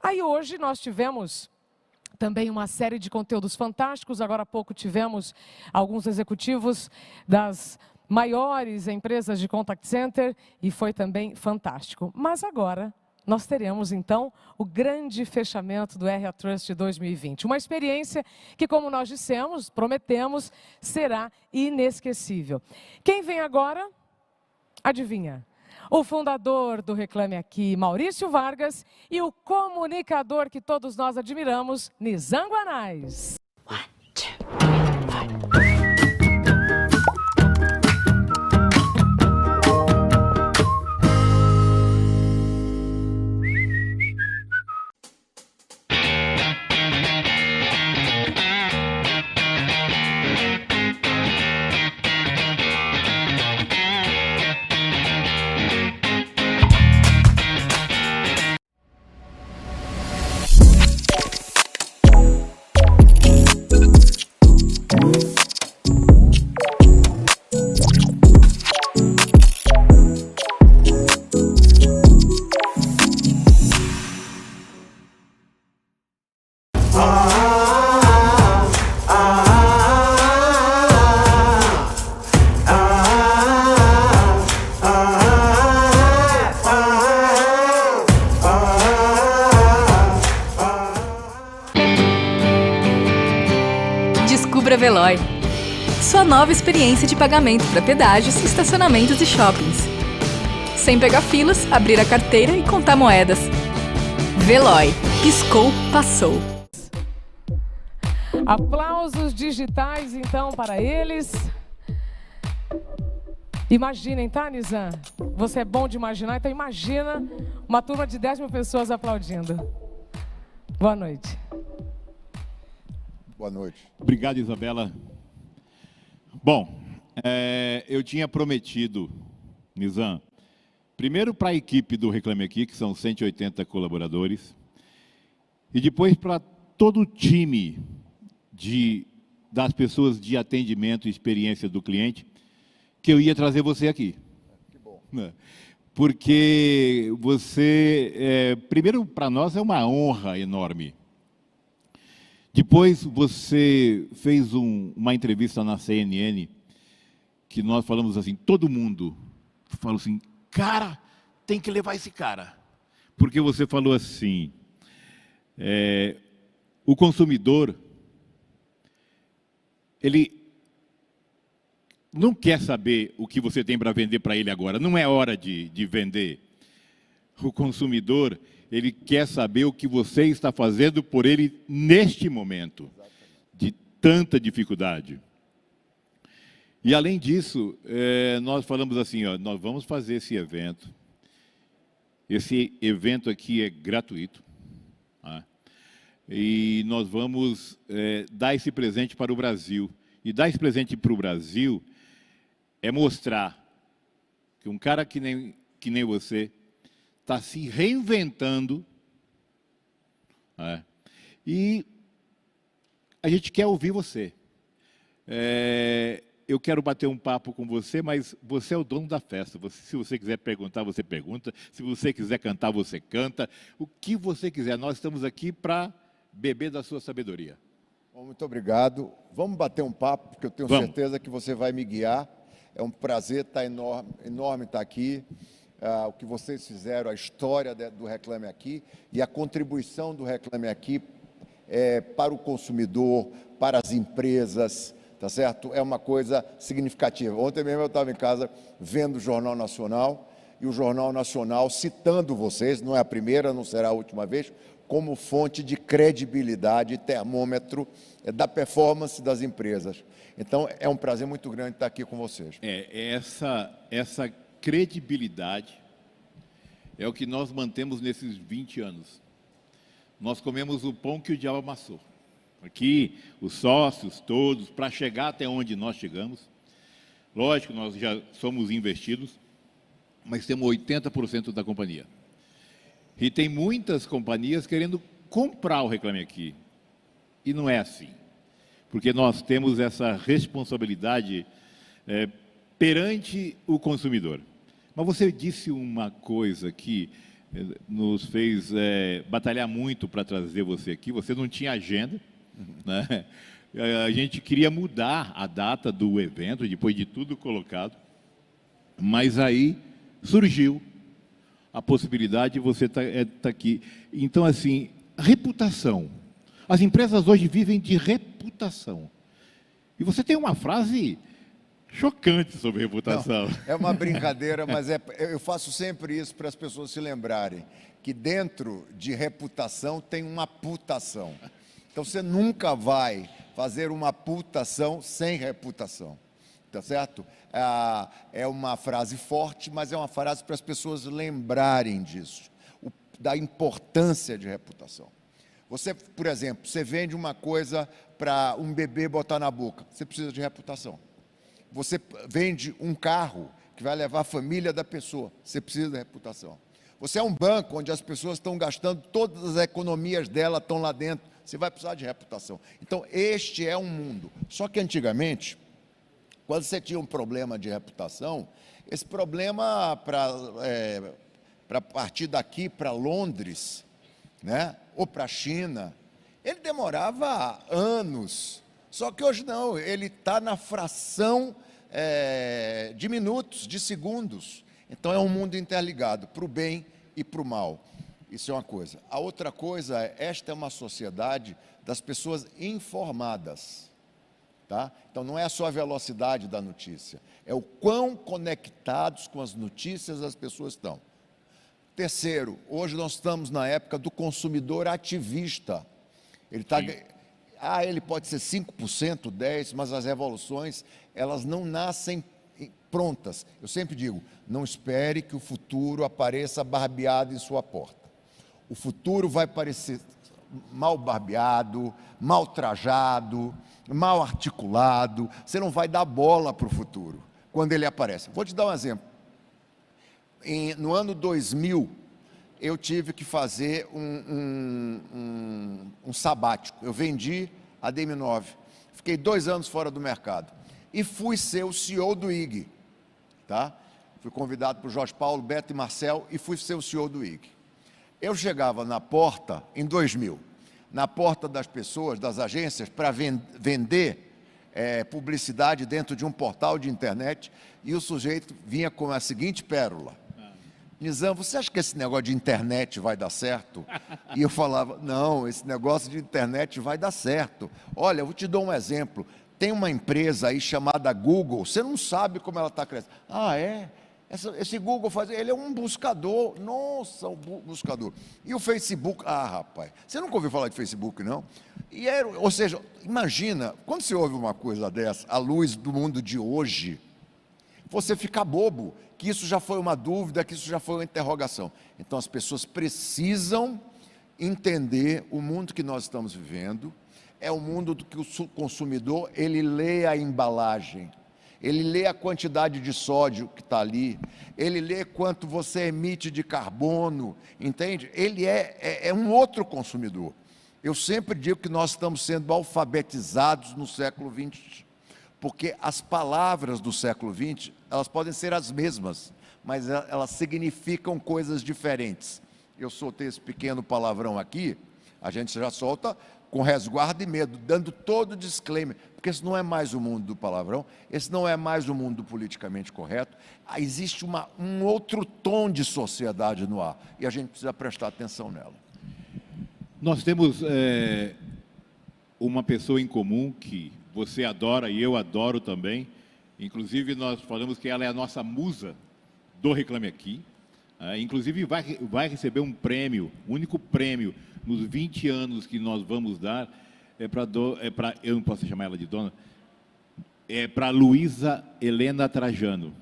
Aí hoje nós tivemos também uma série de conteúdos fantásticos. Agora há pouco tivemos alguns executivos das maiores empresas de contact center e foi também fantástico. Mas agora nós teremos, então, o grande fechamento do RH Trust 2020. Uma experiência que, como nós dissemos, prometemos, será inesquecível. Quem vem agora? Adivinha? O fundador do Reclame Aqui, Maurício Vargas, e o comunicador que todos nós admiramos, Nizam Guanais. Descubra Veloy, sua nova experiência de pagamento para pedágios, estacionamentos e shoppings. Sem pegar filas, abrir a carteira e contar moedas. Veloy, piscou, passou. Aplausos digitais, então, para eles. Imaginem, tá, Nizam? Você é bom de imaginar, então imagina uma turma de 10 mil pessoas aplaudindo. Boa noite. Boa noite. Obrigado, Isabela. Bom, eu tinha prometido, Nizam, primeiro para a equipe do Reclame Aqui, que são 180 colaboradores, e depois para todo o time das pessoas de atendimento e experiência do cliente, que eu ia trazer você aqui. Que bom. Porque você, primeiro, para nós é uma honra enorme. Depois você fez uma entrevista na CNN, que nós falamos assim, todo mundo falou assim, cara, tem que levar esse cara. Porque você falou assim, o consumidor, ele não quer saber o que você tem para vender para ele agora, não é hora de vender. O consumidor, ele quer saber o que você está fazendo por ele neste momento, de tanta dificuldade. E, além disso, nós falamos assim, ó, nós vamos fazer esse evento. Esse evento aqui é gratuito. Tá? E nós vamos dar esse presente para o Brasil. E dar esse presente para o Brasil é mostrar que um cara que nem você está se reinventando, e a gente quer ouvir você. Eu quero bater um papo com você, mas você é o dono da festa. Se você quiser perguntar, você pergunta. Se você quiser cantar, você canta. O que você quiser. Nós estamos aqui para beber da sua sabedoria. Bom, muito obrigado. Vamos bater um papo, porque eu tenho certeza que você vai me guiar. É um prazer enorme estar aqui. O que vocês fizeram, a história do Reclame Aqui e a contribuição do Reclame Aqui para o consumidor, para as empresas, tá certo? É uma coisa significativa. Ontem mesmo eu estava em casa vendo o Jornal Nacional, e o Jornal Nacional citando vocês, não é a primeira, não será a última vez, como fonte de credibilidade, termômetro da performance das empresas. Então, é um prazer muito grande estar aqui com vocês. Essa credibilidade é o que nós mantemos nesses 20 anos. Nós comemos o pão que o diabo amassou. Aqui, os sócios todos, para chegar até onde nós chegamos. Lógico, nós já somos investidos, mas temos 80% da companhia. E tem muitas companhias querendo comprar o Reclame Aqui. E não é assim. Porque nós temos essa responsabilidade perante o consumidor. Mas você disse uma coisa que nos fez batalhar muito para trazer você aqui. Você não tinha agenda, né? A gente queria mudar a data do evento, depois de tudo colocado, mas aí surgiu a possibilidade de você tá aqui. Então, assim, reputação. As empresas hoje vivem de reputação. E você tem uma frase chocante sobre reputação. Não, é uma brincadeira, mas eu faço sempre isso para as pessoas se lembrarem que dentro de reputação tem uma putação. Então, você nunca vai fazer uma putação sem reputação. Tá certo? É uma frase forte, mas é uma frase para as pessoas lembrarem disso, da importância de reputação. Você, por exemplo, você vende uma coisa para um bebê botar na boca, você precisa de reputação. Você vende um carro que vai levar a família da pessoa, você precisa de reputação. Você é um banco onde as pessoas estão gastando todas as economias dela, estão lá dentro, você vai precisar de reputação. Então, este é um mundo. Só que antigamente, quando você tinha um problema de reputação, esse problema para partir daqui para Londres, né, ou para a China, ele demorava anos. Só que hoje não, ele está na fração de minutos, de segundos. Então é um mundo interligado, para o bem e para o mal. Isso é uma coisa. A outra coisa esta é uma sociedade das pessoas informadas. Tá? Então, não é só a velocidade da notícia, é o quão conectados com as notícias as pessoas estão. Terceiro, hoje nós estamos na época do consumidor ativista. Ele pode ser 5%, 10%, mas as revoluções, elas não nascem prontas. Eu sempre digo, não espere que o futuro apareça barbeado em sua porta. O futuro vai parecer mal barbeado, mal trajado, mal articulado, você não vai dar bola para o futuro, quando ele aparece. Vou te dar um exemplo. No ano 2000, eu tive que fazer um sabático. Eu vendi a DM9, fiquei 2 anos fora do mercado, e fui ser o CEO do IG. Tá? Fui convidado por Jorge Paulo, Beto e Marcel, e fui ser o CEO do IG. Eu chegava na porta, em 2000, na porta das pessoas, das agências, para vender publicidade dentro de um portal de internet, e o sujeito vinha com a seguinte pérola: Nizam, você acha que esse negócio de internet vai dar certo? E eu falava, não, esse negócio de internet vai dar certo. Olha, eu vou te dar um exemplo. Tem uma empresa aí chamada Google, você não sabe como ela está crescendo. Ah, é? Esse Google ele é um buscador, nossa, um buscador. E o Facebook, rapaz, você nunca ouviu falar de Facebook, não? Ou seja, imagina, quando você ouve uma coisa dessa, à luz do mundo de hoje, você fica bobo, que isso já foi uma dúvida, que isso já foi uma interrogação. Então as pessoas precisam entender o mundo que nós estamos vivendo, é o mundo do que o consumidor, ele lê a embalagem, ele lê a quantidade de sódio que está ali, ele lê quanto você emite de carbono, entende? Ele é um outro consumidor. Eu sempre digo que nós estamos sendo alfabetizados no século XX, porque as palavras do século XX, elas podem ser as mesmas, mas elas significam coisas diferentes. Eu soltei esse pequeno palavrão aqui, a gente já solta com resguardo e medo, dando todo o disclaimer, porque esse não é mais o mundo do palavrão, esse não é mais o mundo do politicamente correto, existe um outro tom de sociedade no ar, e a gente precisa prestar atenção nela. Nós temos uma pessoa em comum que você adora e eu adoro também, inclusive nós falamos que ela é a nossa musa do Reclame Aqui, inclusive vai receber um prêmio, o único prêmio nos 20 anos que nós vamos dar, eu não posso chamar ela de dona, é para Luísa Helena Trajano,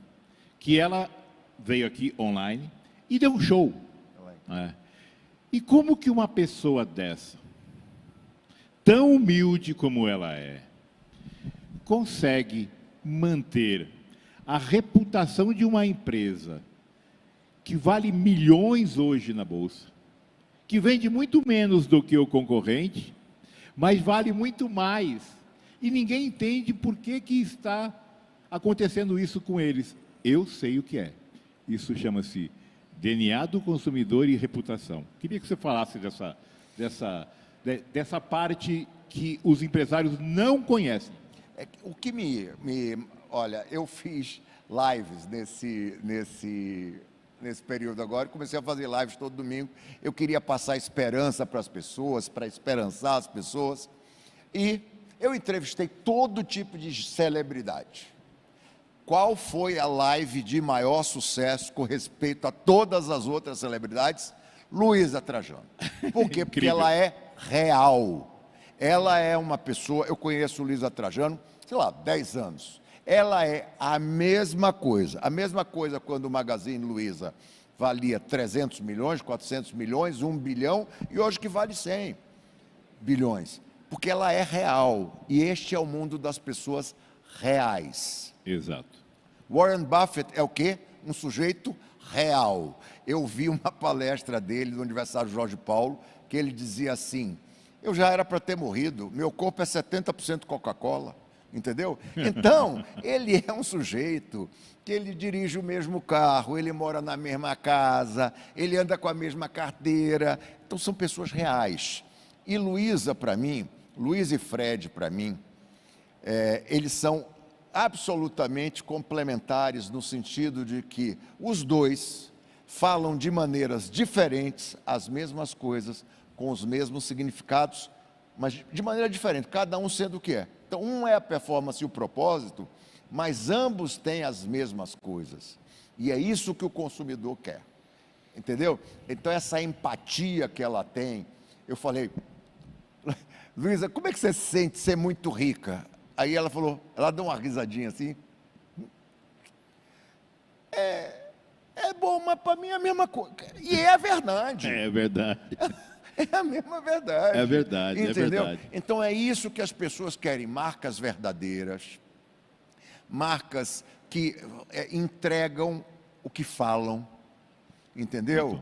que ela veio aqui online e deu um show. E como que uma pessoa dessa, tão humilde como ela é, consegue manter a reputação de uma empresa que vale milhões hoje na Bolsa, que vende muito menos do que o concorrente, mas vale muito mais, e ninguém entende por que está acontecendo isso com eles. Eu sei o que é. Isso chama-se DNA do consumidor e reputação. Queria que você falasse dessa parte que os empresários não conhecem. O que olha, eu fiz lives nesse período agora, comecei a fazer lives todo domingo. Eu queria passar esperança para as pessoas, para esperançar as pessoas. E eu entrevistei todo tipo de celebridade. Qual foi a live de maior sucesso com respeito a todas as outras celebridades? Luísa Trajano. Por quê? Porque ela é real. Ela é uma pessoa, eu conheço Luísa Trajano, sei lá, 10 anos. Ela é a mesma coisa quando o Magazine Luiza valia 300 milhões, 400 milhões, 1 bilhão, e hoje que vale 100 bilhões. Porque ela é real, e este é o mundo das pessoas reais. Exato. Warren Buffett é o quê? Um sujeito real. Eu vi uma palestra dele no aniversário de Jorge Paulo, que ele dizia assim: eu já era para ter morrido, meu corpo é 70% Coca-Cola, entendeu? Então, ele é um sujeito que ele dirige o mesmo carro, ele mora na mesma casa, ele anda com a mesma carteira, então são pessoas reais. E Luísa, para mim, Luísa e Fred, para mim, eles são absolutamente complementares no sentido de que os dois falam de maneiras diferentes as mesmas coisas, com os mesmos significados, mas de maneira diferente, cada um sendo o que é. Então, um é a performance e o propósito, mas ambos têm as mesmas coisas. E é isso que o consumidor quer. Entendeu? Então, essa empatia que ela tem, eu falei: Luísa, como é que você se sente ser muito rica? Aí ela falou, ela deu uma risadinha assim. É bom, mas para mim é a mesma coisa. E é a verdade. É verdade. É a mesma verdade. É verdade, entendeu? é verdade. Então é isso que as pessoas querem, marcas verdadeiras, marcas que entregam o que falam, entendeu?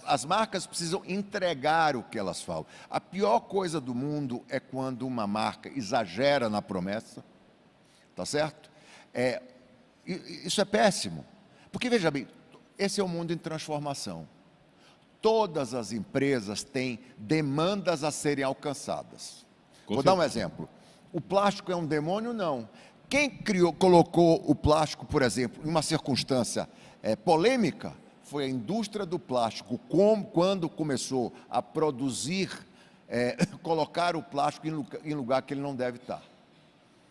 As marcas precisam entregar o que elas falam. A pior coisa do mundo é quando uma marca exagera na promessa, tá certo? Isso é péssimo, porque veja bem, esse é um mundo em transformação. Todas as empresas têm demandas a serem alcançadas. Vou dar um exemplo. O plástico é um demônio? Não. Quem colocou o plástico, por exemplo, em uma circunstância polêmica, foi a indústria do plástico, quando começou a produzir, colocar o plástico em lugar que ele não deve estar.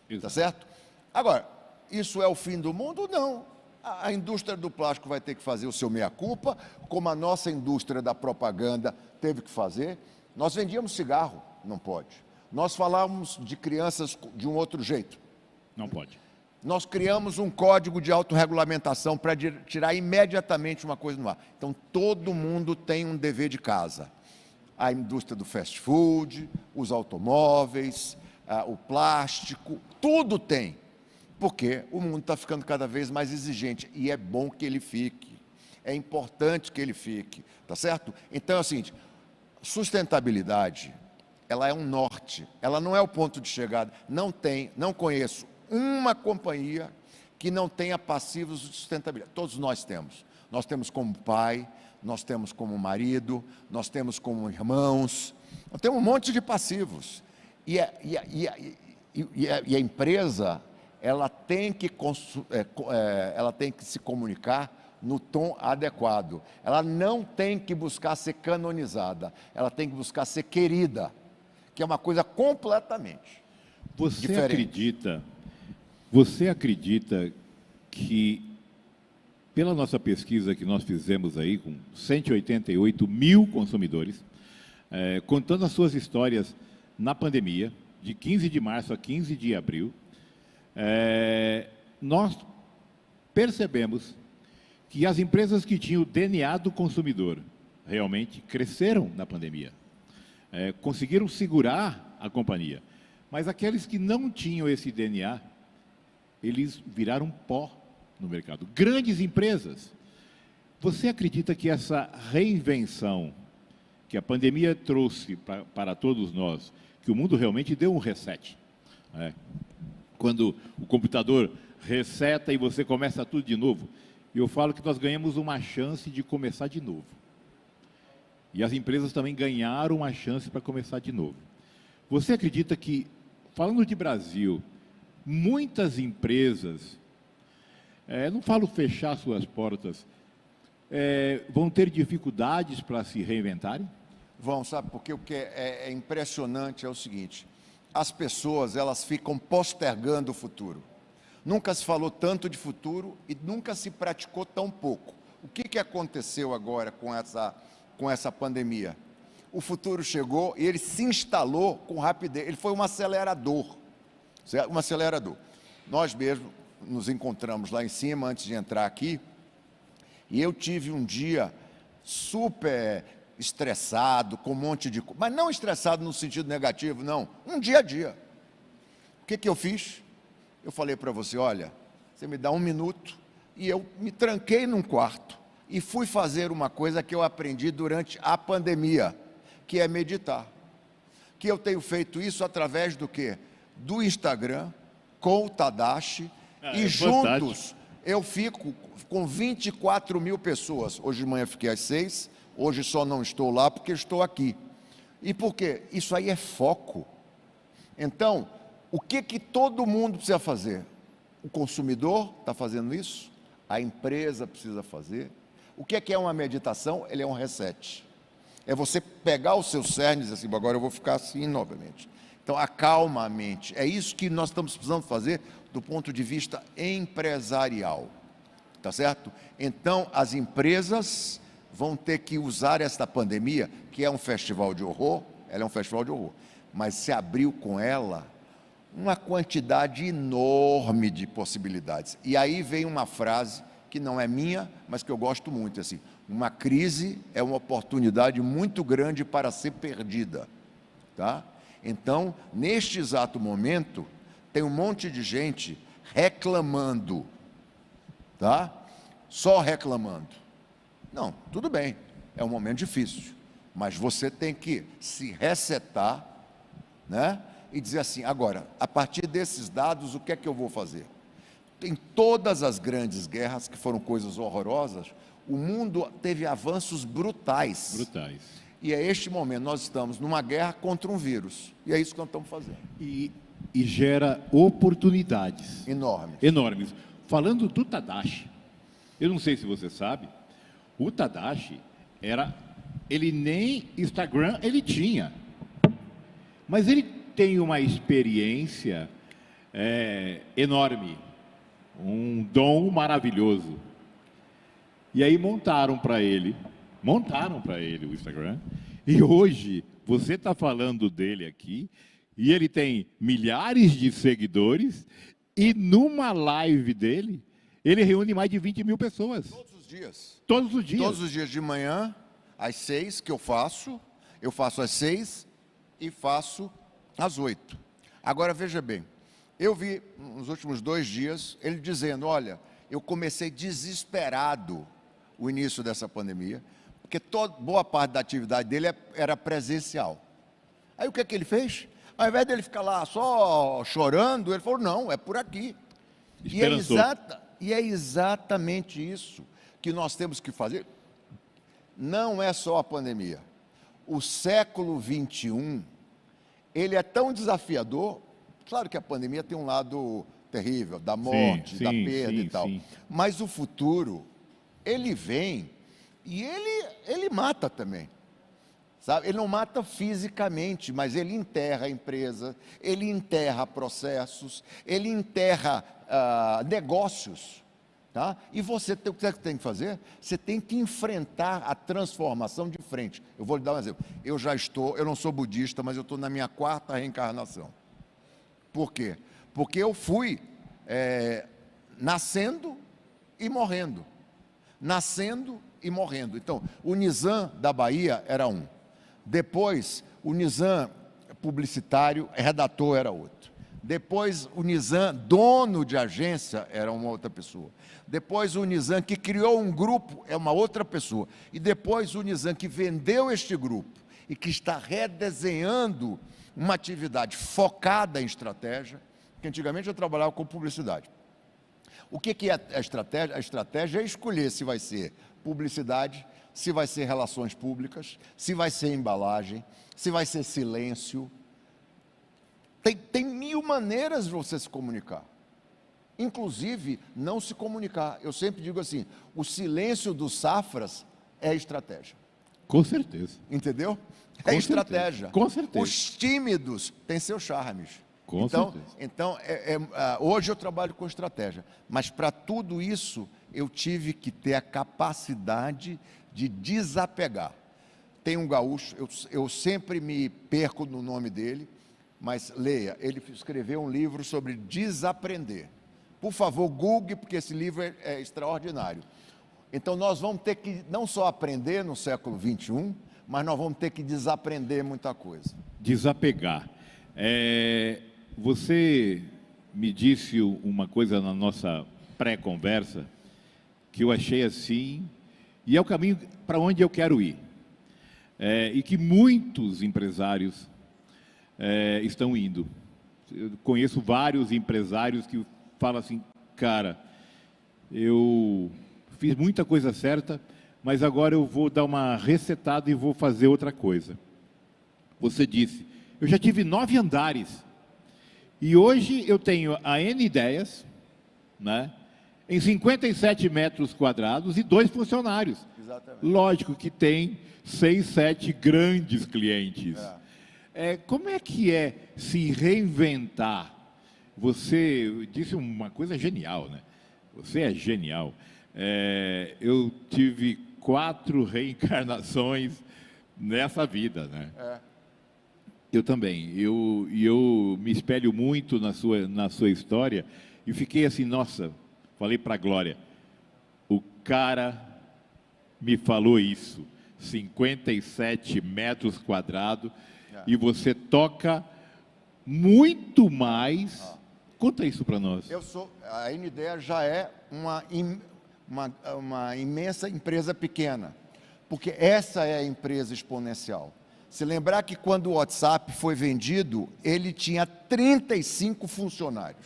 Está certo? Agora, isso é o fim do mundo? Não. A indústria do plástico vai ter que fazer o seu meia-culpa, como a nossa indústria da propaganda teve que fazer. Nós vendíamos cigarro, não pode. Nós falávamos de crianças de um outro jeito. Não pode. Nós criamos um código de autorregulamentação para tirar imediatamente uma coisa no ar. Então, todo mundo tem um dever de casa. A indústria do fast food, os automóveis, o plástico, tudo tem. Porque o mundo está ficando cada vez mais exigente e é bom que ele fique, é importante que ele fique, tá certo? Então é o seguinte, sustentabilidade, ela é um norte, ela não é o ponto de chegada, não conheço uma companhia que não tenha passivos de sustentabilidade, todos nós temos como pai, nós temos como marido, nós temos como irmãos, nós temos um monte de passivos, e a empresa, ela tem que se comunicar no tom adequado. Ela não tem que buscar ser canonizada. Ela tem que buscar ser querida, que é uma coisa completamente diferente. Você acredita que, pela nossa pesquisa que nós fizemos aí, com 188 mil consumidores, contando as suas histórias na pandemia, de 15 de março a 15 de abril, nós percebemos que as empresas que tinham o DNA do consumidor realmente cresceram na pandemia, conseguiram segurar a companhia, mas aqueles que não tinham esse DNA, eles viraram pó no mercado. Grandes empresas. Você acredita que essa reinvenção que a pandemia trouxe para todos nós, que o mundo realmente deu um reset, quando o computador reseta e você começa tudo de novo, E eu falo que nós ganhamos uma chance de começar de novo. E as empresas também ganharam uma chance para começar de novo. Você acredita que, falando de Brasil, muitas empresas, não falo fechar suas portas, vão ter dificuldades para se reinventarem? Vão, sabe? Porque o que é impressionante é o seguinte, as pessoas, elas ficam postergando o futuro. Nunca se falou tanto de futuro e nunca se praticou tão pouco. O que aconteceu agora com essa pandemia? O futuro chegou e ele se instalou com rapidez, ele foi um acelerador, certo? Um acelerador. Nós mesmos nos encontramos lá em cima, antes de entrar aqui, e eu tive um dia super estressado, com um monte de coisa, mas não estressado no sentido negativo, não, um dia a dia. O que eu fiz? Eu falei para você, olha, você me dá 1 minuto, e eu me tranquei num quarto, e fui fazer uma coisa que eu aprendi durante a pandemia, que é meditar. Que eu tenho feito isso através do quê? Do Instagram, com o Tadashi, e juntos eu fico com 24 mil pessoas. Hoje de manhã fiquei às 6, hoje só não estou lá porque estou aqui. E por quê? Isso aí é foco. Então, o que todo mundo precisa fazer? O consumidor está fazendo isso, a empresa precisa fazer. O que é uma meditação? Ele é um reset. É você pegar os seus cernes e dizer assim, agora eu vou ficar assim novamente. Então, acalma a mente. É isso que nós estamos precisando fazer do ponto de vista empresarial. Tá certo? Então, as empresas vão ter que usar esta pandemia, que é um festival de horror, ela é um festival de horror, mas se abriu com ela uma quantidade enorme de possibilidades. E aí vem uma frase que não é minha, mas que eu gosto muito, assim, uma crise é uma oportunidade muito grande para ser perdida, tá? Então, neste exato momento, tem um monte de gente reclamando, tá? Só reclamando. Não, tudo bem, é um momento difícil, mas você tem que se resetar, né? E dizer assim, agora, a partir desses dados, o que é que eu vou fazer? Em todas as grandes guerras, que foram coisas horrorosas, o mundo teve avanços brutais. Brutais. E é este momento, nós estamos numa guerra contra um vírus. E é isso que nós estamos fazendo. E gera oportunidades. Enormes. Falando do Tadashi, eu não sei se você sabe, o Tadashi ele nem Instagram ele tinha. Mas ele tem uma experiência enorme, um dom maravilhoso. E aí montaram para ele o Instagram, e hoje você está falando dele aqui, e ele tem milhares de seguidores, e numa live dele, ele reúne mais de 20 mil pessoas. Todos os dias. Todos os dias. Todos os dias de manhã, às 6, que eu faço às 6 e faço às 8. Agora, veja bem, eu vi nos últimos 2 dias, ele dizendo, olha, eu comecei desesperado o início dessa pandemia, porque boa parte da atividade dele era presencial. Aí o que ele fez? Ao invés dele ficar lá só chorando, ele falou, não, é por aqui. E é exatamente isso que nós temos que fazer. Não é só a pandemia. O século XXI, ele é tão desafiador, claro que a pandemia tem um lado terrível, da morte, da perda e tal, mas o futuro, ele vem e ele mata também, sabe? Ele não mata fisicamente, mas ele enterra a empresa, ele enterra processos, ele enterra negócios, tá? E você, o que você tem que fazer? Você tem que enfrentar a transformação de frente. Eu vou lhe dar um exemplo. Eu não sou budista, mas eu estou na minha 4ª reencarnação. Por quê? Porque eu fui nascendo e morrendo. Nascendo e morrendo. Então, o Nizam da Bahia era um. Depois, o Nizam publicitário, redator, era outro. Depois, o Nizam, dono de agência, era uma outra pessoa. Depois, o Nizam, que criou um grupo, é uma outra pessoa. E depois, o Nizam, que vendeu este grupo e que está redesenhando uma atividade focada em estratégia, que antigamente eu trabalhava com publicidade. O que é a estratégia? A estratégia é escolher se vai ser publicidade, se vai ser relações públicas, se vai ser embalagem, se vai ser silêncio. Tem 1000 maneiras de você se comunicar. Inclusive, não se comunicar. Eu sempre digo assim, o silêncio dos safras é estratégia. Com certeza. Entendeu? Com estratégia. Com certeza. Os tímidos têm seus charmes. Com certeza. Então hoje eu trabalho com estratégia. Mas para tudo isso, eu tive que ter a capacidade de desapegar. Tem um gaúcho, eu sempre me perco no nome dele, mas leia, ele escreveu um livro sobre desaprender. Por favor, google, porque esse livro é extraordinário. Então, nós vamos ter que não só aprender no século XXI, mas nós vamos ter que desaprender muita coisa. Desapegar. Você me disse uma coisa na nossa pré-conversa, que eu achei assim, e é o caminho para onde eu quero ir. E que muitos empresários estão indo. Eu conheço vários empresários que falam assim, cara, eu fiz muita coisa certa, mas agora eu vou dar uma resetada e vou fazer outra coisa. Você disse, eu já tive 9 andares, e hoje eu tenho a N Ideias, né, em 57 metros quadrados e 2 funcionários. Exatamente. Lógico que tem 6, 7 grandes clientes. Como é que é se reinventar? Você disse uma coisa genial, né? Você é genial. Eu tive 4 reencarnações nessa vida, né? Eu também. Eu me espelho muito na sua história e fiquei assim, nossa, falei para a Glória, o cara me falou isso, 57 metros quadrados, e você toca muito mais. Conta isso para nós. A NDEA já é uma imensa empresa pequena, porque essa é a empresa exponencial. Se lembrar que quando o WhatsApp foi vendido, ele tinha 35 funcionários.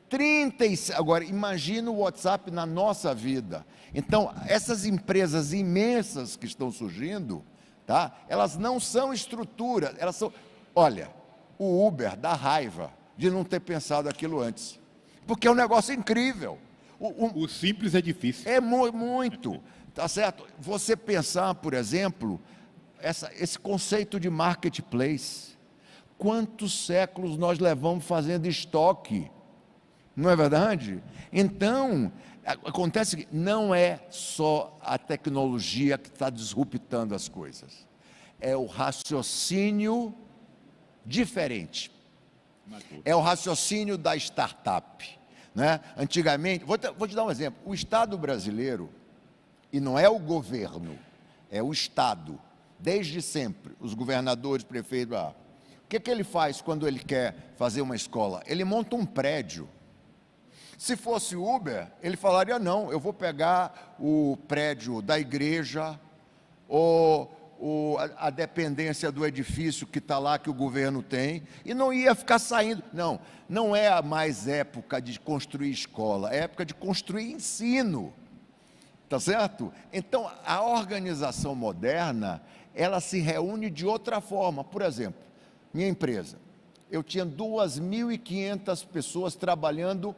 35. Agora, imagina o WhatsApp na nossa vida. Então, essas empresas imensas que estão surgindo, tá? Elas não são estrutura, elas são... Olha, o Uber dá raiva de não ter pensado aquilo antes, porque é um negócio incrível. O simples é difícil. É muito, tá certo? Você pensar, por exemplo, esse conceito de marketplace, quantos séculos nós levamos fazendo estoque, não é verdade? Então, acontece que não é só a tecnologia que está disruptando as coisas, é o raciocínio diferente, é o raciocínio da startup, né? Antigamente, vou te dar um exemplo, o Estado brasileiro, e não é o governo, é o Estado, desde sempre, os governadores, prefeitos, o que ele faz quando ele quer fazer uma escola? Ele monta um prédio. Se fosse Uber, ele falaria, não, eu vou pegar o prédio da igreja, ou a dependência do edifício que está lá, que o governo tem, e não ia ficar saindo. Não é a mais época de construir escola, é época de construir ensino. Tá certo? Então, a organização moderna, ela se reúne de outra forma. Por exemplo, minha empresa, eu tinha 2.500 pessoas trabalhando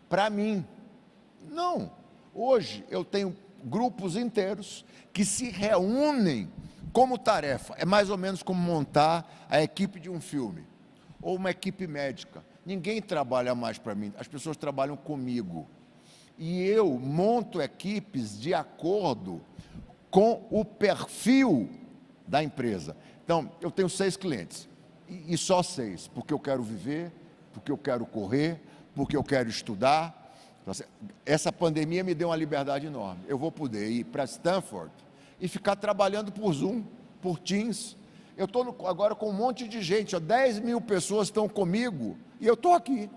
para mim. Não, hoje eu tenho grupos inteiros que se reúnem como tarefa. É mais ou menos como montar a equipe de um filme, ou uma equipe médica. Ninguém trabalha mais para mim, as pessoas trabalham comigo. E eu monto equipes de acordo com o perfil da empresa. Então, eu tenho 6 clientes, e só 6, porque eu quero viver, porque eu quero correr, porque eu quero estudar. Essa pandemia me deu uma liberdade enorme. Eu vou poder ir para Stanford e ficar trabalhando por Zoom, por Teams. Eu estou agora com um monte de gente, 10.000 pessoas estão comigo, e eu estou aqui.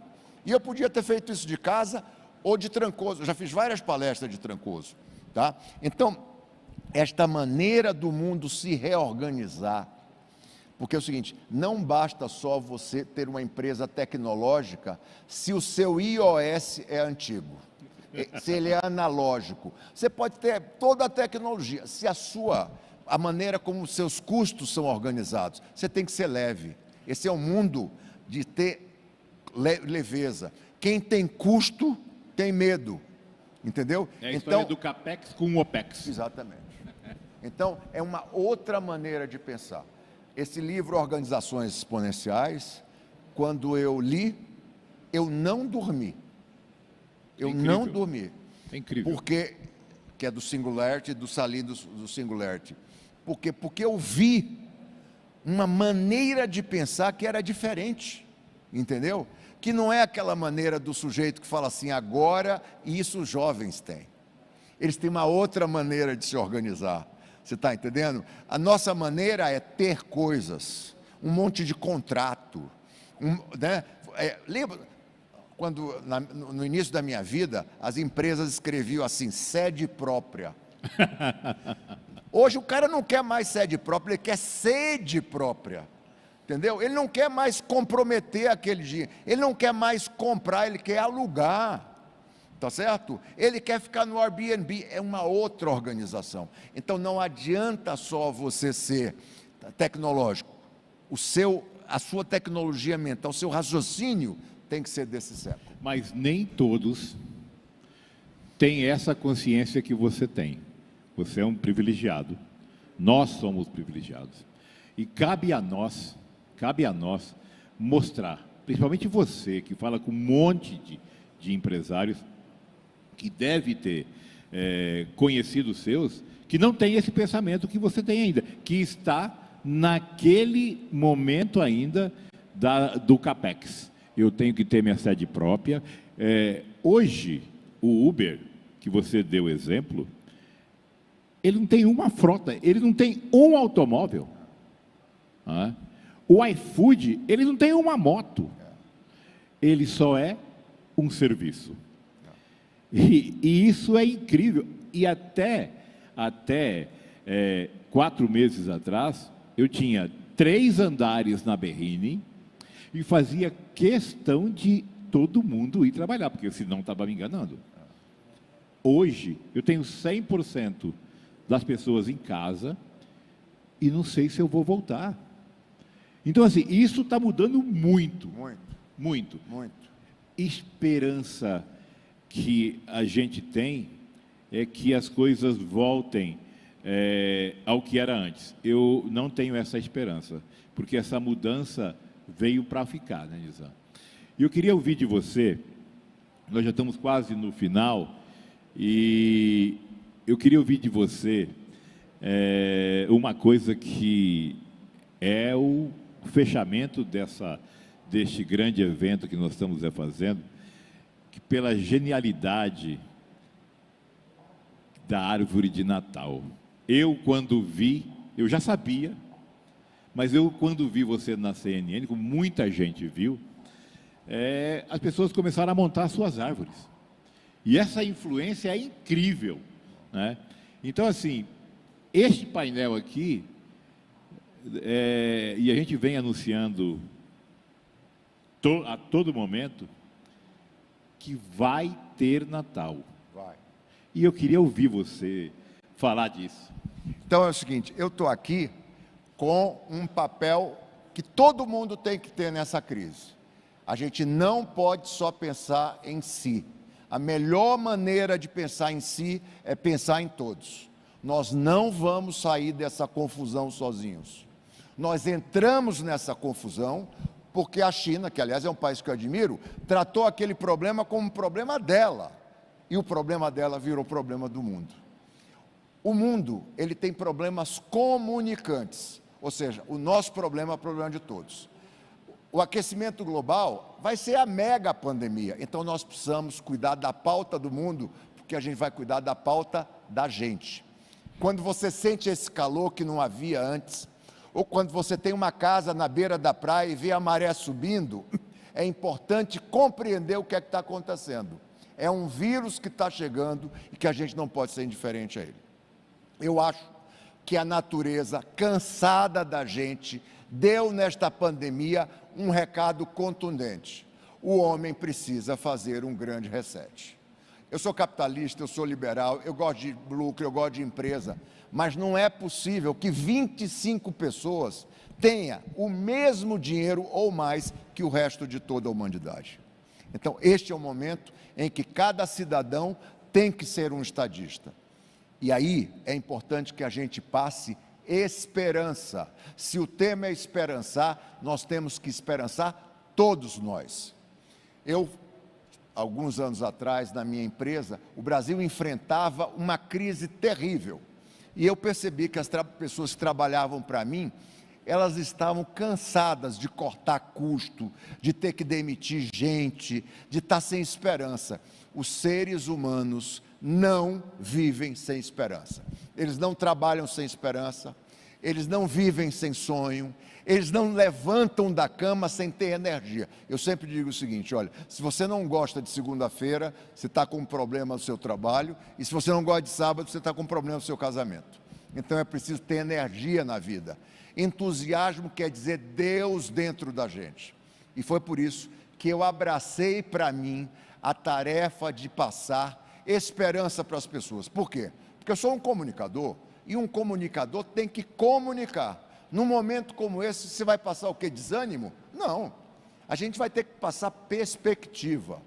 E eu podia ter feito isso de casa, ou de Trancoso, eu já fiz várias palestras de Trancoso, tá? Então, esta maneira do mundo se reorganizar, Porque é o seguinte, não basta só você ter uma empresa tecnológica se o seu iOS é antigo, se ele é analógico. Você pode ter toda a tecnologia, se a maneira como os seus custos são organizados, você tem que ser leve. Esse é o mundo de ter leveza. Quem tem custo, tem medo. Entendeu? É a história do CAPEX com o OPEX. Exatamente. Então, é uma outra maneira de pensar. Esse livro, Organizações Exponenciais, quando eu li, eu não dormi. Eu não dormi. É incrível. Porque, que é do Singularity, do Salim do Singularity. Porque eu vi uma maneira de pensar que era diferente, entendeu? Que não é aquela maneira do sujeito que fala assim, agora, e isso os jovens têm. Eles têm uma outra maneira de se organizar. Você está entendendo? A nossa maneira é ter coisas, um monte de contrato. Né? Lembra, quando no início da minha vida, as empresas escreviam assim, sede própria. Hoje o cara não quer mais sede própria, ele quer sede própria. Entendeu? Ele não quer mais comprometer aquele dinheiro, ele não quer mais comprar, ele quer alugar. Tá certo? Ele quer ficar no Airbnb, é uma outra organização. Então não adianta só você ser tecnológico. A sua tecnologia mental, o seu raciocínio tem que ser desse século. Mas nem todos têm essa consciência que você tem. Você é um privilegiado. Nós somos privilegiados. E cabe a nós mostrar, principalmente você que fala com um monte de empresários, que deve ter conhecido os seus, que não tem esse pensamento que você tem ainda, que está naquele momento ainda do CAPEX. Eu tenho que ter minha sede própria. Hoje, o Uber, que você deu exemplo, ele não tem uma frota, ele não tem um automóvel. O iFood, ele não tem uma moto, ele só é um serviço. E isso é incrível. E até 4 meses atrás, eu tinha 3 andares na Berrini e fazia questão de todo mundo ir trabalhar, porque senão estava me enganando. Hoje, eu tenho 100% das pessoas em casa e não sei se eu vou voltar. Então, assim, isso está mudando muito. Muito. Esperança que a gente tem é que as coisas voltem ao que era antes. Eu não tenho essa esperança, porque essa mudança veio para ficar, né, Nizam? E eu queria ouvir de você, nós já estamos quase no final, e eu queria ouvir de você uma coisa que é o fechamento deste grande evento que nós estamos fazendo, que pela genialidade da árvore de Natal. Eu, quando vi, eu já sabia, mas eu, quando vi você na CNN, como muita gente viu, as pessoas começaram a montar suas árvores. E essa influência é incrível, né? Então, assim, este painel aqui, e a gente vem anunciando a todo momento que vai ter Natal. Vai. E eu queria ouvir você falar disso. Então é o seguinte, eu estou aqui com um papel que todo mundo tem que ter nessa crise. A gente não pode só pensar em si. A melhor maneira de pensar em si é pensar em todos. Nós não vamos sair dessa confusão sozinhos. Nós entramos nessa confusão porque a China, que aliás é um país que eu admiro, tratou aquele problema como um problema dela. E o problema dela virou problema do mundo. O mundo, ele tem problemas comunicantes. Ou seja, o nosso problema é o problema de todos. O aquecimento global vai ser a mega pandemia. Então nós precisamos cuidar da pauta do mundo, porque a gente vai cuidar da pauta da gente. Quando você sente esse calor que não havia antes, ou quando você tem uma casa na beira da praia e vê a maré subindo, é importante compreender o que é que está acontecendo. É um vírus que está chegando e que a gente não pode ser indiferente a ele. Eu acho que a natureza, cansada da gente deu nesta pandemia um recado contundente: o homem precisa fazer um grande reset. Eu sou capitalista, eu sou liberal, eu gosto de lucro, eu gosto de empresa, mas não é possível que 25 pessoas tenham o mesmo dinheiro ou mais que o resto de toda a humanidade. Então, este é o momento em que cada cidadão tem que ser um estadista. E aí é importante que a gente passe esperança. Se o tema é esperançar, nós temos que esperançar todos nós. Alguns anos atrás, na minha empresa, o Brasil enfrentava uma crise terrível. E eu percebi que as pessoas que trabalhavam para mim, elas estavam cansadas de cortar custo, de ter que demitir gente, de estar sem esperança. Os seres humanos não vivem sem esperança. Eles não trabalham sem esperança, eles não vivem sem sonho, eles não levantam da cama sem ter energia. Eu sempre digo o seguinte: olha, se você não gosta de segunda-feira, você está com um problema no seu trabalho, e se você não gosta de sábado, você está com um problema no seu casamento. Então é preciso ter energia na vida. Entusiasmo quer dizer Deus dentro da gente. E foi por isso que eu abracei para mim a tarefa de passar esperança para as pessoas. Por quê? Porque eu sou um comunicador, e um comunicador tem que comunicar. Num momento como esse, você vai passar o quê? Desânimo? Não. A gente vai ter que passar perspectiva.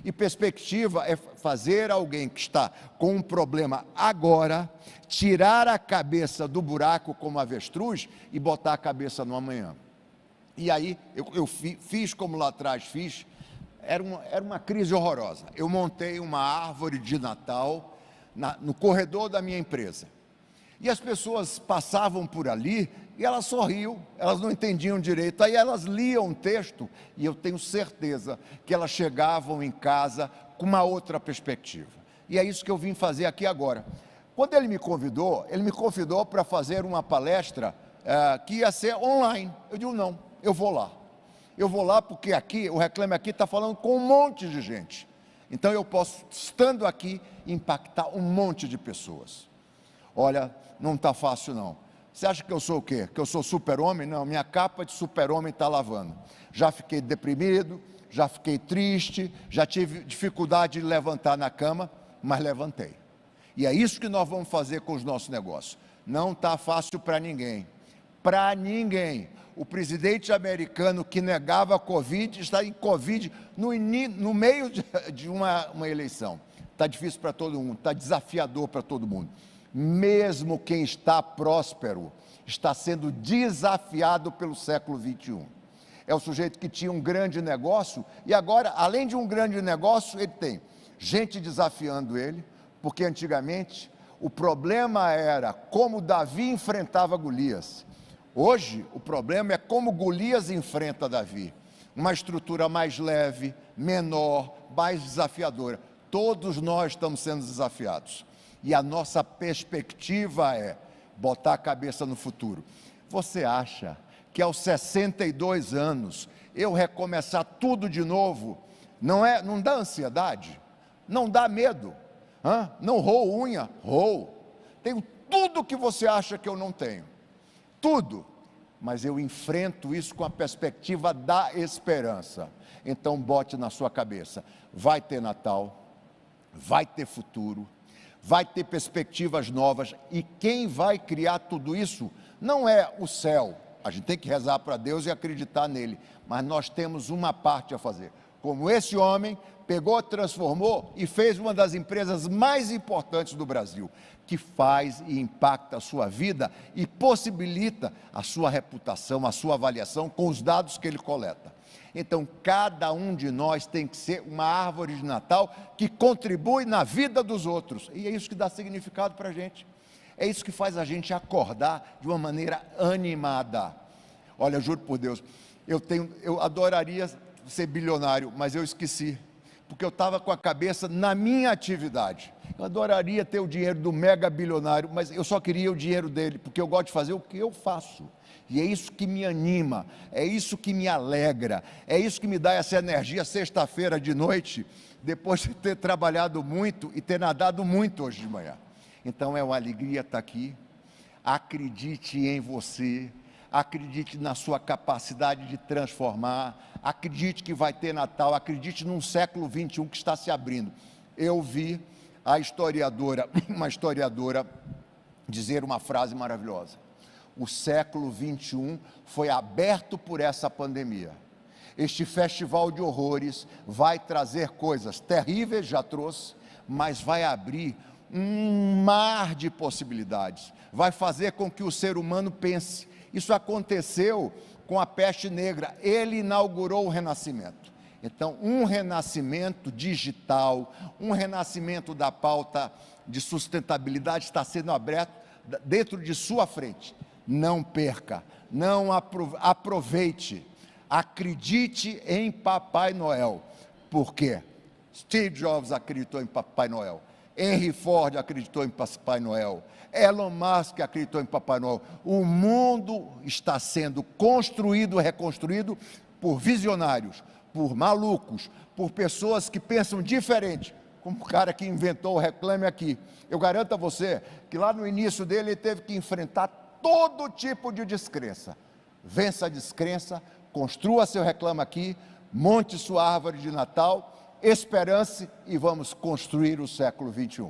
E perspectiva é fazer alguém que está com um problema agora, tirar a cabeça do buraco como avestruz e botar a cabeça no amanhã. E aí, eu fiz como lá atrás fiz, era uma crise horrorosa. Eu montei uma árvore de Natal no corredor da minha empresa. E as pessoas passavam por ali e elas sorriam, elas não entendiam direito. Aí elas liam um texto e eu tenho certeza que elas chegavam em casa com uma outra perspectiva. E é isso que eu vim fazer aqui agora. Quando ele me convidou para fazer uma palestra que ia ser online. Eu digo: não, eu vou lá. Eu vou lá porque aqui, o Reclame Aqui está falando com um monte de gente. Então eu posso, estando aqui, impactar um monte de pessoas. Olha, não está fácil não. Você acha que eu sou o quê? Que eu sou super-homem? Não, minha capa de super-homem está lavando. Já fiquei deprimido, já fiquei triste, já tive dificuldade de levantar na cama, mas levantei. E é isso que nós vamos fazer com os nossos negócios. Não está fácil para ninguém. Para ninguém. O presidente americano que negava a Covid está em Covid no meio de uma eleição. Está difícil para todo mundo, está desafiador para todo mundo. Mesmo quem está próspero está sendo desafiado pelo século 21. É o sujeito que tinha um grande negócio e agora, além de um grande negócio, ele tem gente desafiando ele, porque antigamente o problema era como Davi enfrentava Golias. Hoje o problema é como Golias enfrenta Davi. Uma estrutura mais leve, menor, mais desafiadora. Todos nós estamos sendo desafiados. E a nossa perspectiva é botar a cabeça no futuro. Você acha que aos 62 anos eu recomeçar tudo de novo, não dá ansiedade? Não dá medo? Não roo unha? Roo. Tenho tudo que você acha que eu não tenho. Tudo. Mas eu enfrento isso com a perspectiva da esperança. Então bote na sua cabeça, vai ter Natal, vai ter futuro, vai ter perspectivas novas, e quem vai criar tudo isso não é o céu. A gente tem que rezar para Deus e acreditar nele, mas nós temos uma parte a fazer. Como esse homem pegou, transformou e fez uma das empresas mais importantes do Brasil, que faz e impacta a sua vida e possibilita a sua reputação, a sua avaliação com os dados que ele coleta. Então, cada um de nós tem que ser uma árvore de Natal que contribui na vida dos outros. E é isso que dá significado para a gente. É isso que faz a gente acordar de uma maneira animada. Olha, eu juro por Deus, eu adoraria ser bilionário, mas eu esqueci. Porque eu estava com a cabeça na minha atividade. Eu adoraria ter o dinheiro do mega bilionário, mas eu só queria o dinheiro dele, porque eu gosto de fazer o que eu faço. E é isso que me anima, é isso que me alegra, é isso que me dá essa energia sexta-feira de noite, depois de ter trabalhado muito e ter nadado muito hoje de manhã. Então é uma alegria estar aqui. Acredite em você, acredite na sua capacidade de transformar, acredite que vai ter Natal, acredite num século XXI que está se abrindo. Eu vi uma historiadora dizer uma frase maravilhosa: o século XXI foi aberto por essa pandemia. Este festival de horrores vai trazer coisas terríveis, já trouxe, mas vai abrir um mar de possibilidades, vai fazer com que o ser humano pense. Isso aconteceu com a peste negra, ele inaugurou o renascimento. Então, um renascimento digital, um renascimento da pauta de sustentabilidade está sendo aberto dentro de sua frente. Não perca, não aproveite, acredite em Papai Noel. Por quê? Steve Jobs acreditou em Papai Noel, Henry Ford acreditou em Papai Noel, Elon Musk acreditou em Papai Noel. O mundo está sendo construído, reconstruído por visionários, por malucos, por pessoas que pensam diferente, como o cara que inventou o Reclame Aqui. Eu garanto a você que lá no início dele ele teve que enfrentar todo tipo de descrença. Vença a descrença, construa seu Reclame Aqui, monte sua árvore de Natal, esperance e vamos construir o século XXI.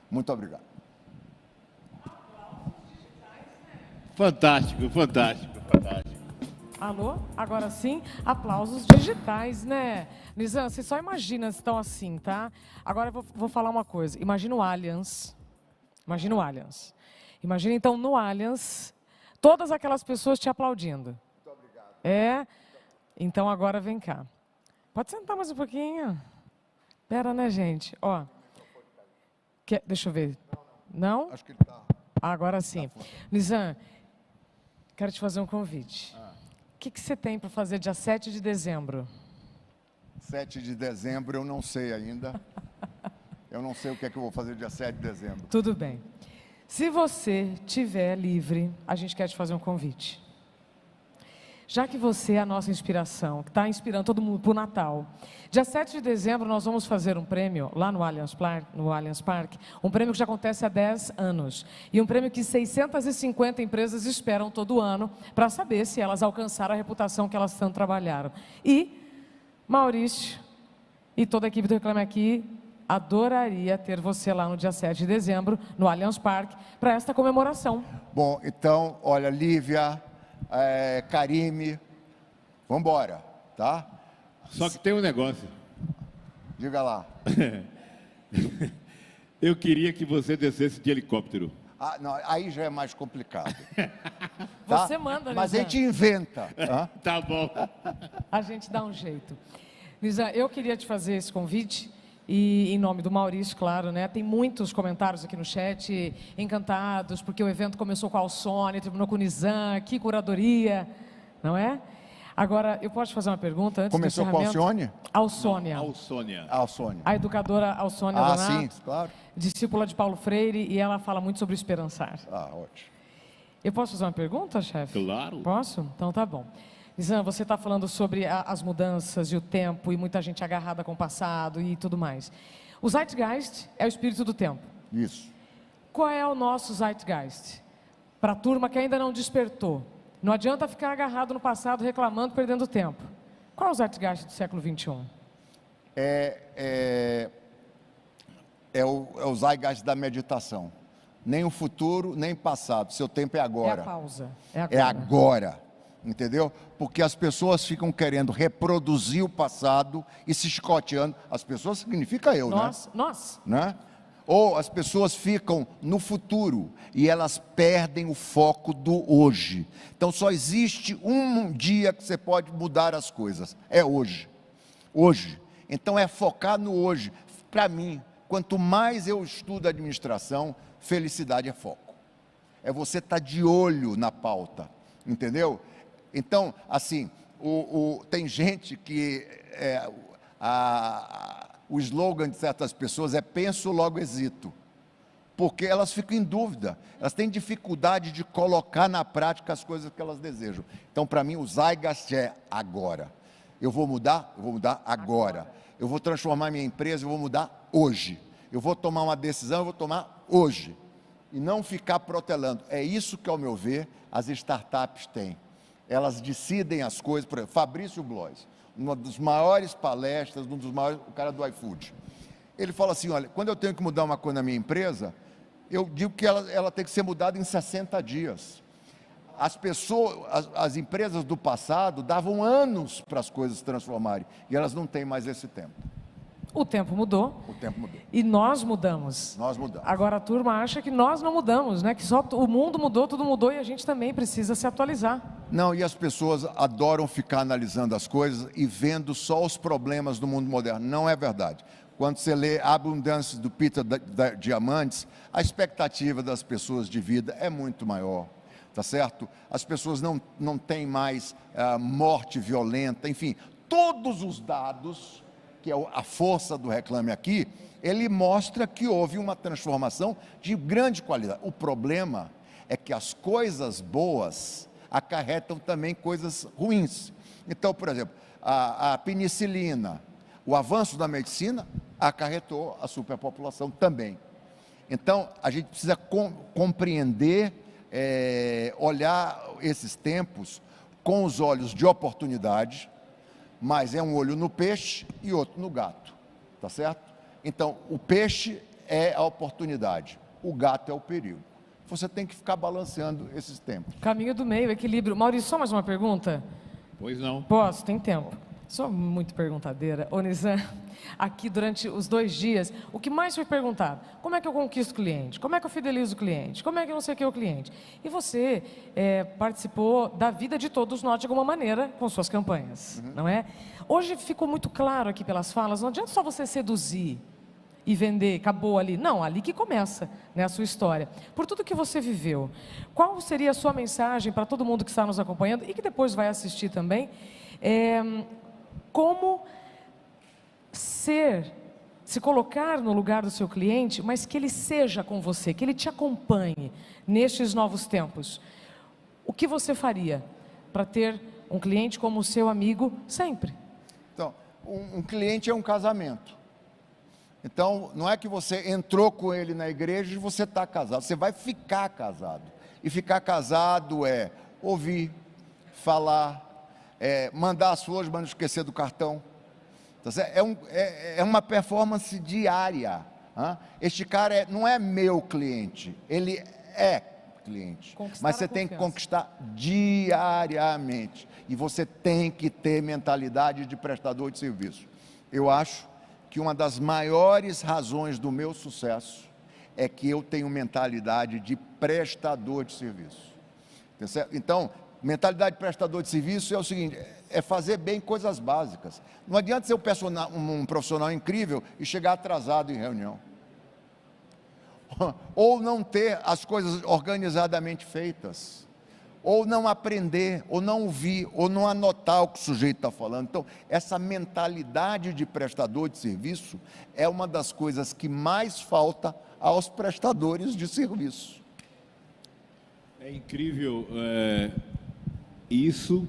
Muito obrigado. Fantástico, fantástico, fantástico. Alô? Agora sim, aplausos digitais, né? Nizam, você só imagina se estão assim, tá? Agora eu vou falar uma coisa. Imagina o Allianz. Imagina o Allianz. Imagina então no Allianz, todas aquelas pessoas te aplaudindo. Muito obrigado. É? Então agora vem cá. Pode sentar mais um pouquinho. Pera, né, gente? Ó. Deixa eu ver. Não? Acho que ele está... Agora sim. Nizam, quero te fazer um convite. O que você tem para fazer dia 7 de dezembro? 7 de dezembro eu não sei ainda. Eu não sei o que é que eu vou fazer dia 7 de dezembro. Tudo bem. Se você estiver livre, a gente quer te fazer um convite. Já que você é a nossa inspiração, que está inspirando todo mundo para o Natal, dia 7 de dezembro nós vamos fazer um prêmio lá no Allianz Parque, um prêmio que já acontece há 10 anos, e um prêmio que 650 empresas esperam todo ano para saber se elas alcançaram a reputação que elas tanto trabalharam. E Maurício e toda a equipe do Reclame Aqui adoraria ter você lá no dia 7 de dezembro, no Allianz Parque, para esta comemoração. Bom, então, olha, Lívia, Karime, vamos embora, tá? Só que tem um negócio. Diga lá. Eu queria que você descesse de helicóptero. Ah, não, aí já é mais complicado. Tá? Você manda, mas a Nizam. gente inventa. Tá bom. A gente dá um jeito. Nizam, eu queria te fazer esse convite, e em nome do Maurício, claro, né? Tem muitos comentários aqui no chat, encantados, porque o evento começou com a Alsônia, terminou com o Nizam, que curadoria, não é? Agora, eu posso te fazer uma pergunta antes Começou do com a encerramento? Alsônia? Alsônia. Alsônia. A educadora Alsônia Donato, Sim, claro. discípula de Paulo Freire, e ela fala muito sobre esperançar. Ótimo. Eu posso fazer uma pergunta, chefe? Claro. Posso? Então tá bom. Nizam, você está falando sobre as mudanças e o tempo, e muita gente agarrada com o passado e tudo mais. O Zeitgeist é o espírito do tempo. Isso. Qual é o nosso Zeitgeist? Para a turma que ainda não despertou. Não adianta ficar agarrado no passado, reclamando, perdendo tempo. Qual é o Zeitgeist do século XXI? É o Zeitgeist da meditação. Nem o futuro, nem o passado. Seu tempo é agora. É a pausa. É agora. Entendeu? Porque as pessoas ficam querendo reproduzir o passado e se chicoteando. As pessoas significa eu, Nós. Né? Ou as pessoas ficam no futuro e elas perdem o foco do hoje. Então só existe um dia que você pode mudar as coisas. É hoje. Hoje. Então é focar no hoje. Para mim, quanto mais eu estudo administração, felicidade é foco. É você estar de olho na pauta. Entendeu? Então, assim, tem gente que o slogan de certas pessoas é penso, logo existo. Porque elas ficam em dúvida, elas têm dificuldade de colocar na prática as coisas que elas desejam. Então, para mim, o Zeitgeist é agora. Eu vou mudar agora. Eu vou transformar minha empresa, eu vou mudar hoje. Eu vou tomar uma decisão, eu vou tomar hoje. E não ficar protelando. É isso que, ao meu ver, as startups têm. elas decidem as coisas. Por exemplo, Fabrício Blois, uma das maiores palestras, um dos maiores, o cara do iFood. Ele fala assim, olha, quando eu tenho que mudar uma coisa na minha empresa, eu digo que ela tem que ser mudada em 60 dias. As pessoas, as empresas do passado davam anos para as coisas se transformarem, e elas não têm mais esse tempo. O tempo mudou. O tempo mudou. E nós mudamos. Nós mudamos. Agora a turma acha que nós não mudamos, né? Que só o mundo mudou, tudo mudou e a gente também precisa se atualizar. Não, e as pessoas adoram ficar analisando as coisas e vendo só os problemas do mundo moderno. Não é verdade. Quando você lê Abundância do Peter Diamandis, a expectativa das pessoas de vida é muito maior, tá certo? As pessoas não têm mais morte violenta, enfim, todos os dados, que é a força do Reclame Aqui, ele mostra que houve uma transformação de grande qualidade. O problema é que as coisas boas acarretam também coisas ruins. Então, por exemplo, a penicilina, o avanço da medicina acarretou a superpopulação também. Então, a gente precisa compreender, olhar esses tempos com os olhos de oportunidade, mas é um olho no peixe e outro no gato, tá certo? Então, o peixe é a oportunidade, o gato é o perigo. Você tem que ficar balanceando esses tempos. Caminho do meio, equilíbrio. Maurício, só mais uma pergunta? Pois não. Posso, tem tempo. Sou muito perguntadeira. Ô, Nizam, aqui durante os 2 dias, o que mais foi perguntado? Como é que eu conquisto o cliente? Como é que eu fidelizo o cliente? Como é que eu não sei o que é o cliente? E você participou da vida de todos nós de alguma maneira com suas campanhas, não é? Hoje ficou muito claro aqui pelas falas, não adianta só você seduzir e vender, acabou ali. Não, ali que começa, né, a sua história. Por tudo que você viveu, qual seria a sua mensagem para todo mundo que está nos acompanhando e que depois vai assistir também? Como se colocar no lugar do seu cliente, mas que ele seja com você, que ele te acompanhe nestes novos tempos. O que você faria para ter um cliente como o seu amigo sempre? Então, um cliente é um casamento. Então, não é que você entrou com ele na igreja e você está casado, você vai ficar casado. E ficar casado é ouvir, falar, mandar as flores, mas não esquecer do cartão. É uma performance diária. Este cara não é meu cliente, ele é cliente. Mas você tem que conquistar diariamente. E você tem que ter mentalidade de prestador de serviço. Eu acho que uma das maiores razões do meu sucesso é que eu tenho mentalidade de prestador de serviço. Então, mentalidade de prestador de serviço é o seguinte, é fazer bem coisas básicas. Não adianta ser um profissional incrível e chegar atrasado em reunião. Ou não ter as coisas organizadamente feitas. Ou não aprender, ou não ouvir, ou não anotar o que o sujeito está falando. Então, essa mentalidade de prestador de serviço é uma das coisas que mais falta aos prestadores de serviço. É incrível isso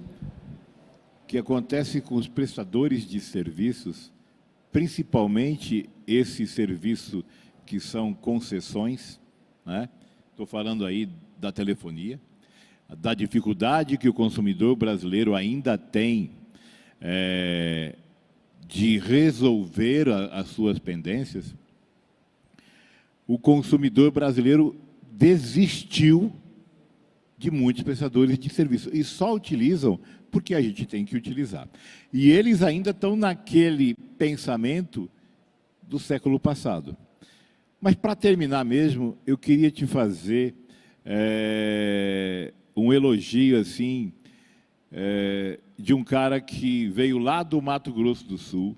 que acontece com os prestadores de serviços, principalmente esse serviço que são concessões, né? Estou falando aí da telefonia, da dificuldade que o consumidor brasileiro ainda tem de resolver as suas pendências. O consumidor brasileiro desistiu de muitos prestadores de serviço e só utilizam porque a gente tem que utilizar. E eles ainda estão naquele pensamento do século passado. Mas, para terminar mesmo, eu queria te fazer um elogio assim, de um cara que veio lá do Mato Grosso do Sul,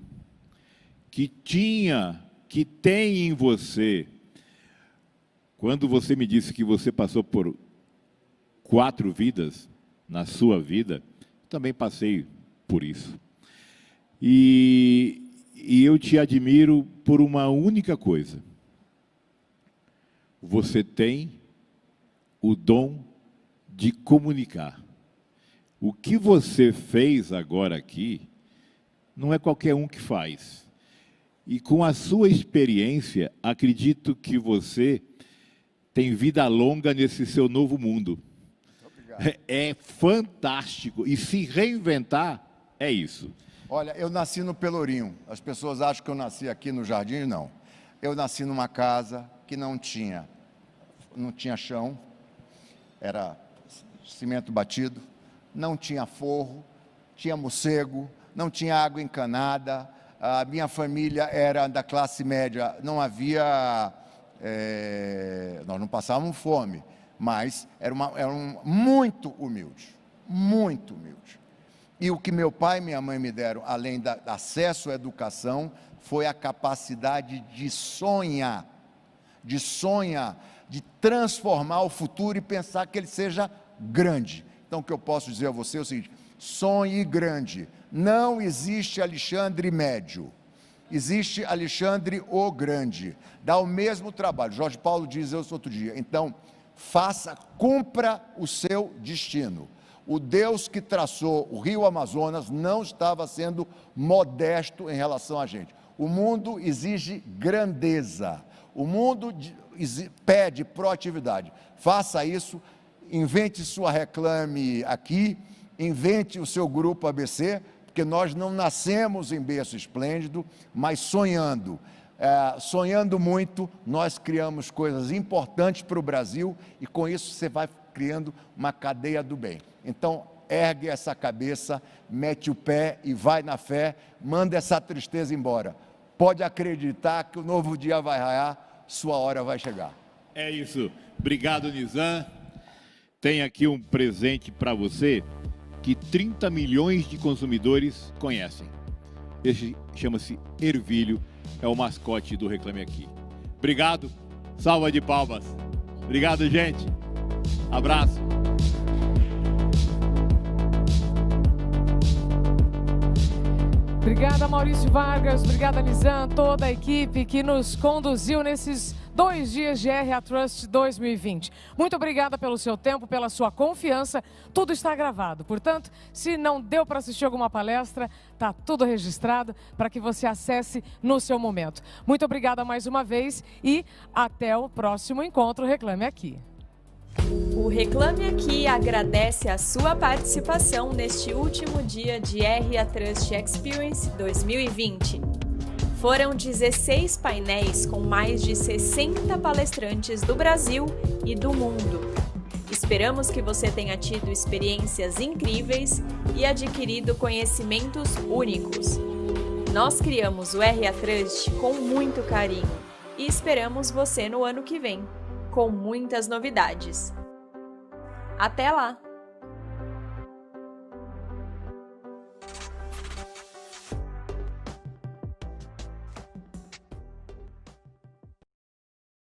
que tem em você, quando você me disse que você passou por 4 vidas na sua vida, também passei por isso. E eu te admiro por uma única coisa. Você tem o dom de comunicar. O que você fez agora aqui, não é qualquer um que faz. E com a sua experiência, acredito que você tem vida longa nesse seu novo mundo. é fantástico. E se reinventar, é isso. Olha, eu nasci no Pelourinho. As pessoas acham que eu nasci aqui no Jardim, não. Eu nasci numa casa que não tinha chão, era cimento batido, não tinha forro, tinha morcego, não tinha água encanada. A minha família era da classe média, não havia... nós não passávamos fome, mas era muito humilde, muito humilde. E o que meu pai e minha mãe me deram, além do acesso à educação, foi a capacidade de sonhar, de transformar o futuro e pensar que ele seja grande. Então, o que eu posso dizer a você é o seguinte: sonhe grande. Não existe Alexandre Médio, existe Alexandre o Grande. Dá o mesmo trabalho. Jorge Paulo diz isso outro dia. Então, cumpra o seu destino. O Deus que traçou o rio Amazonas não estava sendo modesto em relação a gente. O mundo exige grandeza. O mundo pede proatividade. Faça isso, invente sua Reclame Aqui, invente o seu grupo ABC, porque nós não nascemos em berço esplêndido, mas sonhando. Sonhando muito, nós criamos coisas importantes para o Brasil e com isso você vai criando uma cadeia do bem. Então, ergue essa cabeça, mete o pé e vai na fé, manda essa tristeza embora. Pode acreditar que o novo dia vai raiar, sua hora vai chegar. É isso. Obrigado, Nizam. Tem aqui um presente para você que 30 milhões de consumidores conhecem. Esse chama-se Ervilho, é o mascote do Reclame Aqui. Obrigado, salva de palmas. Obrigado, gente. Abraço. Obrigada, Maurício Vargas, obrigada, Nizam, toda a equipe que nos conduziu nesses 2 dias de RH Trust 2020. Muito obrigada pelo seu tempo, pela sua confiança. Tudo está gravado, portanto, se não deu para assistir alguma palestra, está tudo registrado para que você acesse no seu momento. Muito obrigada mais uma vez e até o próximo encontro Reclame Aqui. O Reclame Aqui agradece a sua participação neste último dia de RH Trust Experience 2020. Foram 16 painéis com mais de 60 palestrantes do Brasil e do mundo. Esperamos que você tenha tido experiências incríveis e adquirido conhecimentos únicos. Nós criamos o RH Trust com muito carinho e esperamos você no ano que vem, com muitas novidades. Até lá!